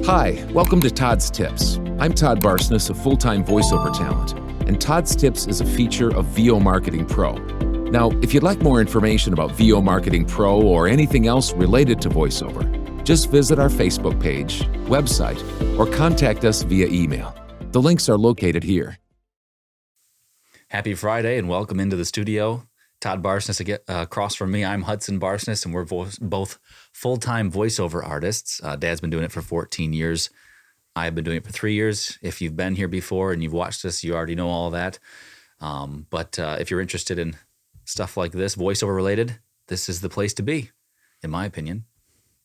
Hi, welcome to Todd's Tips. I'm Todd Barsness, a full-time voiceover talent, and Todd's Tips is a feature of VO Marketing Pro. Now, if you'd like more information about VO Marketing Pro or anything else related to voiceover, just visit our Facebook page, website, or contact us via email. The links are located here. Happy Friday and welcome into the studio. Todd Barsness across from me. I'm Hudson Barsness, and we're both full-time voiceover artists. Dad's been doing it for 14 years. I've been doing it for 3 years. If you've been here before and you've watched this, you already know all that. But if you're interested in stuff like this, voiceover related, this is the place to be, in my opinion.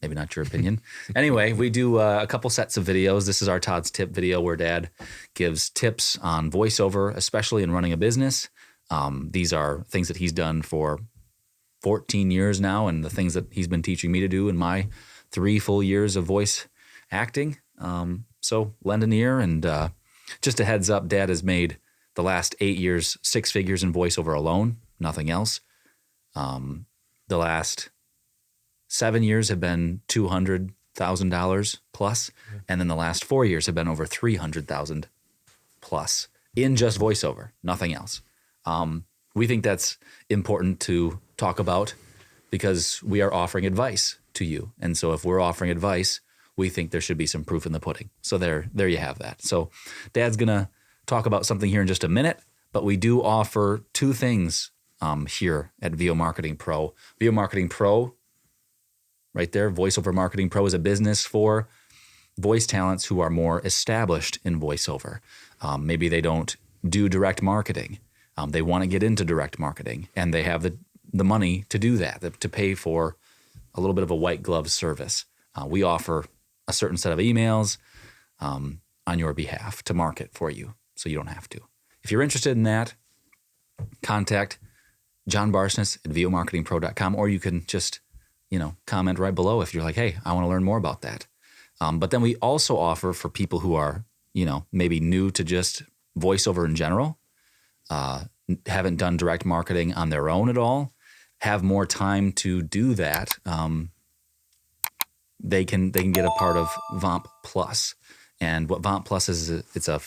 Maybe not your opinion. Anyway, we do a couple sets of videos. This is our Todd's Tip video where Dad gives tips on voiceover, especially in running a business. These are things that he's done for 14 years now and the things that he's been teaching me to do in my 3 full years of voice acting. So lend an ear, and just a heads up, Dad has made the last 8 years 6 figures in voiceover alone, nothing else. The last 7 years have been $200,000 plus, and then the last 4 years have been over $300,000 plus in just voiceover, nothing else. We think that's important to talk about because we are offering advice to you. And so if we're offering advice, we think there should be some proof in the pudding. So there you have that. So Dad's going to talk about something here in just a minute, but we do offer 2 things here at VO Marketing Pro. VO Marketing Pro, right there, Voiceover Marketing Pro is a business for voice talents who are more established in voiceover. Maybe they don't do direct marketing. They want to get into direct marketing, and they have the money to do that, to pay for a little bit of a white glove service. We offer a certain set of emails on your behalf to market for you, so you don't have to. If you're interested in that, contact John Barsness at vomarketingpro.com, or you can just, comment right below if you're like, hey, I want to learn more about that. But then we also offer for people who are, maybe new to just voiceover in general, haven't done direct marketing on their own at all, have more time to do that, they can get a part of VOMP Plus. And what VOMP Plus is, it's a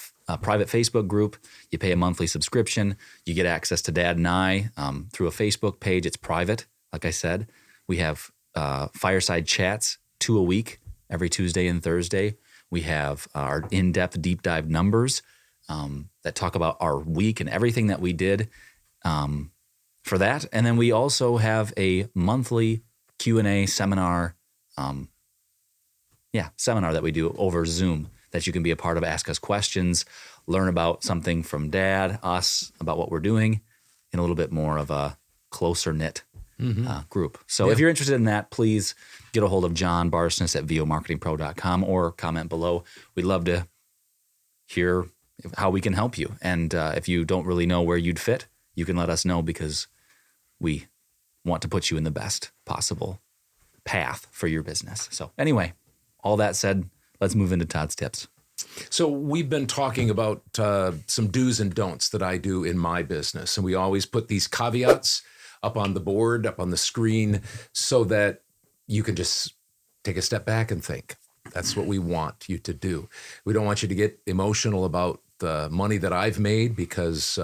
private Facebook group. You pay a monthly subscription. You get access to Dad and I through a Facebook page. It's private, like I said. We have fireside chats 2 a week, every Tuesday and Thursday. We have our in-depth deep dive numbers that talk about our week and everything that we did for that. And then we also have a monthly Q&A seminar, seminar that we do over Zoom that you can be a part of, ask us questions, learn about something from Dad, us, about what we're doing in a little bit more of a closer knit group. So if you're interested in that, please get a hold of John Barsness at vomarketingpro.com or comment below. We'd love to hear how we can help you. And if you don't really know where you'd fit, you can let us know, because we want to put you in the best possible path for your business. So anyway, all that said, let's move into Todd's Tips. So we've been talking about some do's and don'ts that I do in my business. And we always put these caveats up on the board, up on the screen, so that you can just take a step back and think. That's what we want you to do. We don't want you to get emotional about the money that I've made, because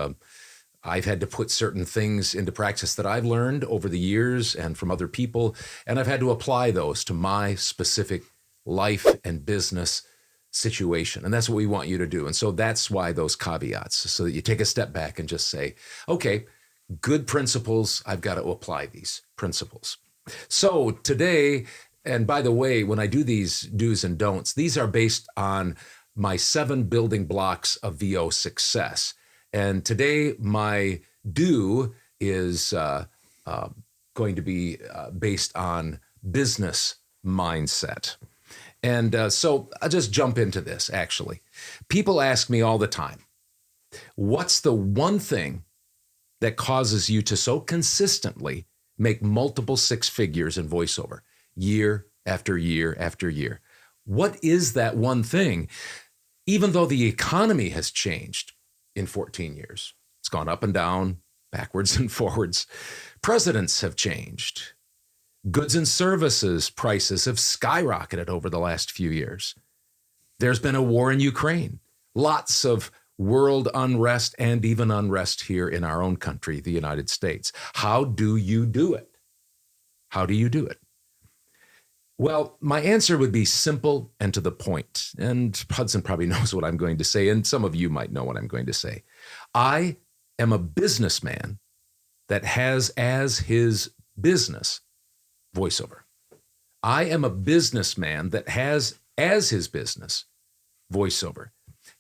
I've had to put certain things into practice that I've learned over the years and from other people, and I've had to apply those to my specific life and business situation. And that's what we want you to do. And so that's why those caveats, so that you take a step back and just say, okay, good principles, I've got to apply these principles. So today, and by the way, when I do these do's and don'ts, these are based on my 7 building blocks of VO success. And today, my do is going to be based on business mindset. And so I'll just jump into this, actually. People ask me all the time, what's the one thing that causes you to so consistently make multiple 6 figures in voiceover year after year after year? What is that one thing? Even though the economy has changed in 14 years, it's gone up and down, backwards and forwards. Presidents have changed. Goods and services prices have skyrocketed over the last few years. There's been a war in Ukraine. Lots of world unrest and even unrest here in our own country, the United States. How do you do it? How do you do it? Well, my answer would be simple and to the point. And Hudson probably knows what I'm going to say, and some of you might know what I'm going to say. I am a businessman that has as his business voiceover. I am a businessman that has as his business voiceover.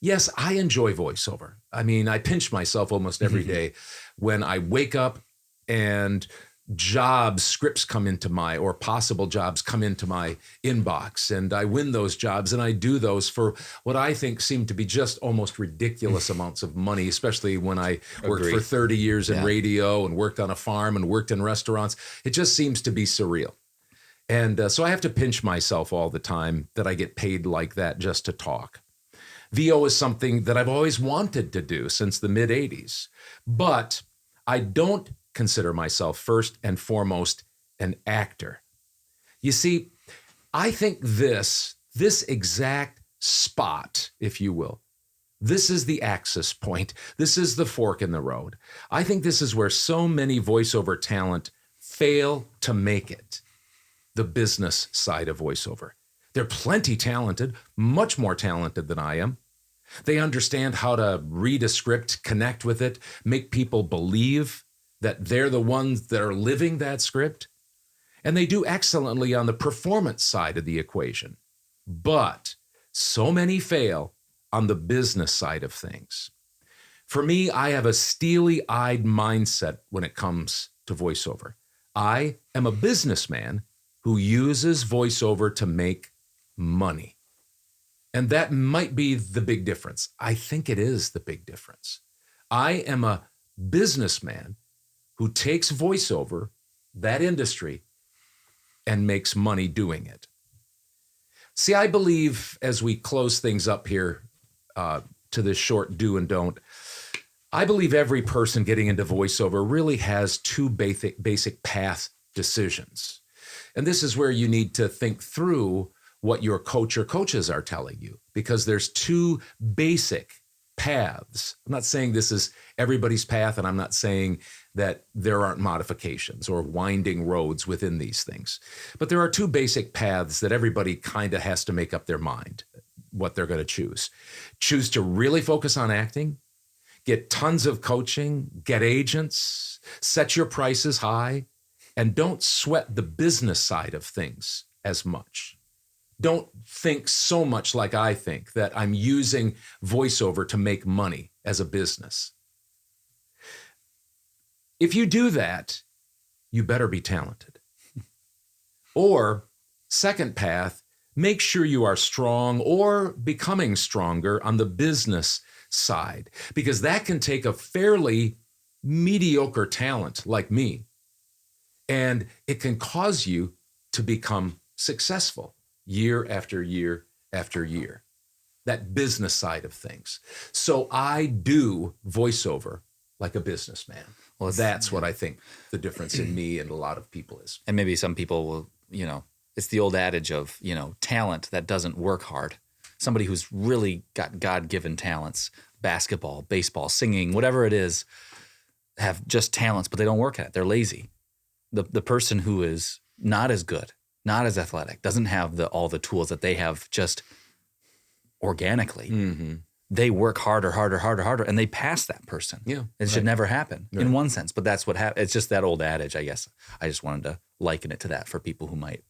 Yes, I enjoy voiceover. I mean, I pinch myself almost every day when I wake up and scripts come into or possible jobs come into my inbox, and I win those jobs, and I do those for what I think seem to be just almost ridiculous amounts of money, especially when I worked for 30 years in radio and worked on a farm and worked in restaurants. It just seems to be surreal. And so I have to pinch myself all the time that I get paid like that just to talk. VO is something that I've always wanted to do since the mid-'80s, but I don't consider myself first and foremost an actor. You see, I think this exact spot, if you will, this is the axis point. This is the fork in the road. I think this is where so many voiceover talent fail to make it, the business side of voiceover. They're plenty talented, much more talented than I am. They understand how to read a script, connect with it, make people believe that they're the ones that are living that script. And they do excellently on the performance side of the equation. But so many fail on the business side of things. For me, I have a steely-eyed mindset when it comes to voiceover. I am a businessman who uses voiceover to make money. And that might be the big difference. I think it is the big difference. I am a businessman who takes voiceover, that industry, and makes money doing it. See, I believe as we close things up here to this short do and don't, I believe every person getting into voiceover really has two basic path decisions. And this is where you need to think through what your coach or coaches are telling you, because there's two basic paths. I'm not saying this is everybody's path, and I'm not saying that there aren't modifications or winding roads within these things. But there are two basic paths that everybody kind of has to make up their mind what they're going to choose. Choose to really focus on acting, get tons of coaching, get agents, set your prices high, and don't sweat the business side of things as much. Don't think so much like I think, that I'm using voiceover to make money as a business. If you do that, you better be talented. Or, second path, make sure you are strong or becoming stronger on the business side, because that can take a fairly mediocre talent like me, and it can cause you to become successful year after year after year, that business side of things. So I do voiceover like a businessman. Well, that's what I think the difference in me and a lot of people is. And maybe some people will, it's the old adage of, talent that doesn't work hard. Somebody who's really got God-given talents, basketball, baseball, singing, whatever it is, have just talents, but they don't work at it. They're lazy. The person who is not as good, not as athletic, doesn't have all the tools that they have just organically. Mm-hmm. They work harder, and they pass that person. Yeah, it should never happen in one sense, but that's what happens. It's just that old adage, I guess. I just wanted to liken it to that for people who might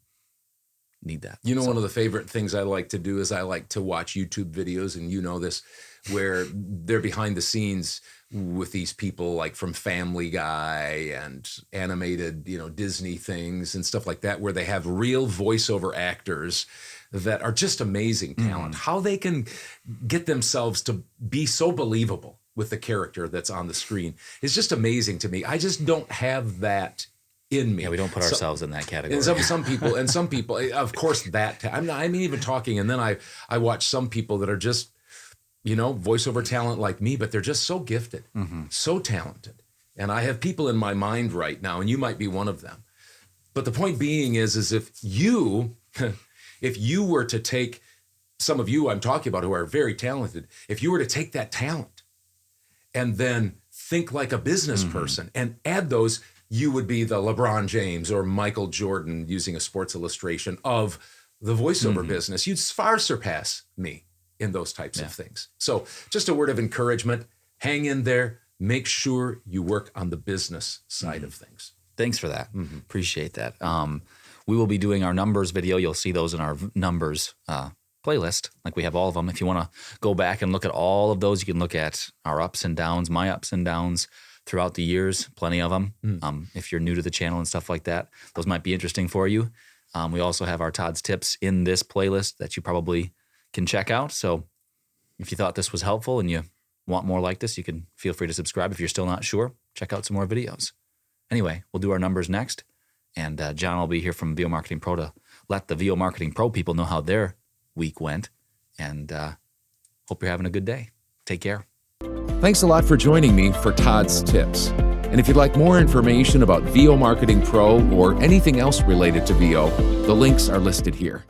need that. One of the favorite things I like to do is I like to watch YouTube videos, and this, where they're behind the scenes with these people like from Family Guy and animated, Disney things and stuff like that, where they have real voiceover actors that are just amazing talent. How they can get themselves to be so believable with the character that's on the screen is just amazing to me. I just don't have that in me. Yeah, we don't put ourselves in that category. And some people, of course, that I'm even talking, and then I watch some people that are just, voiceover talent like me, but they're just so gifted, so talented. And I have people in my mind right now, and you might be one of them. But the point being is if you were to take some of you I'm talking about who are very talented, if you were to take that talent and then think like a business person and add those, you would be the LeBron James or Michael Jordan, using a Sports Illustration, of the voiceover business. You'd far surpass me in those types of things. So just a word of encouragement, hang in there, make sure you work on the business side of things. Thanks for that. Appreciate that. We will be doing our numbers video. You'll see those in our numbers playlist, like we have all of them. If you want to go back and look at all of those, you can look at our ups and downs, my ups and downs throughout the years, plenty of them. If you're new to the channel and stuff like that, those might be interesting for you. We also have our Todd's tips in this playlist that you probably can check out. So if you thought this was helpful and you want more like this, you can feel free to subscribe. If you're still not sure, check out some more videos. Anyway, we'll do our numbers next. And John will be here from VO Marketing Pro to let the VO Marketing Pro people know how their week went. And hope you're having a good day. Take care. Thanks a lot for joining me for Todd's Tips. And if you'd like more information about VO Marketing Pro or anything else related to VO, the links are listed here.